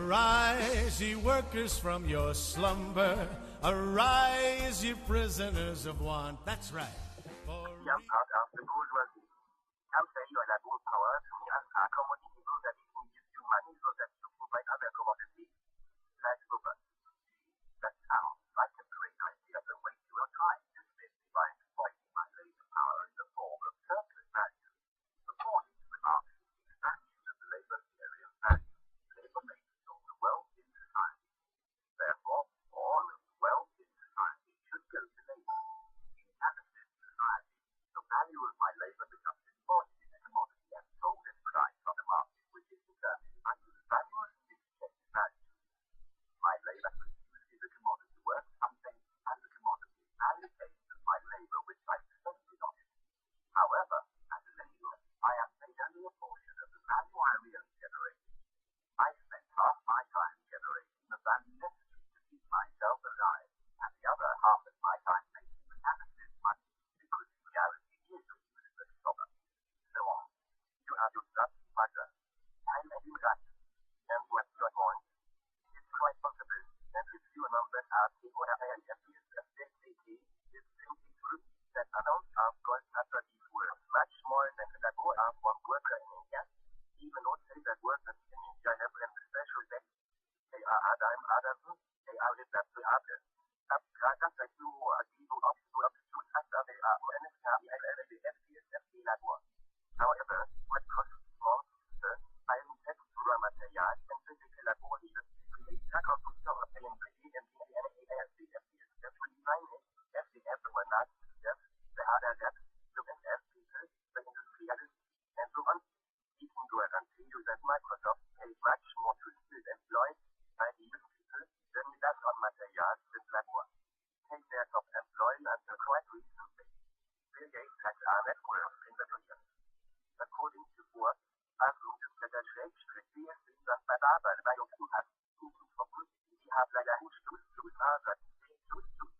Arise, ye workers, from your slumber. Arise, ye prisoners of want. That's right. For Young part of the bourgeoisie. Come say you are la bourgeoisie power to me as a commodity so that it can give you money so that you provide other commodities like rubber. That sounds like a great idea, but wait, you are trying to spend by exploiting my labor power in the form of surplus value. According to the Marxists, extraction of the labor theory of value, labor makes all the wealth in society. Therefore, all of the wealth in society should go to labor. In capitalist society, the value of my labor becomes imported in a commodity and sold at a price on the market, which is determined by the value of the exchange value. My labor produced is a commodity worth something, and the commodity is value based on my labor which I expended on it. However, as a laborer, I am paid only a portion of the value I really generated. I spent half my time generating the value necessary to keep myself alive, and the other half of my time making the capitalist money, because in reality he is a useless stopper. So on. You have your stuff, my son. I may do that. And what's your point? It's quite possible that if you remember asking what I am happiest at SDT is simply true that an ounce of gold after these words much more than the labor of one worker in India. Even though say that workers in India have a special day. They are Adam Adam, they are the best others. Abstract that you are able to after they are when it's not the FDSFD labor. However, what costs more, sir, I am text raw material and physical laboratories to create a computer of the employee and the FDSF will find it, FDF will not, yes, the other depth, the NF people, the industrialists, and so on. You can go and see you that Microsoft pays much more to still employ ideal people than that on materials and labor. Take their top employment quite recently. Bill Gates has a net worth in the billions. According to Ford, der Schrägstrich sind dann bei der Arbeit bei uns hat. Die haben leider nicht Schluss,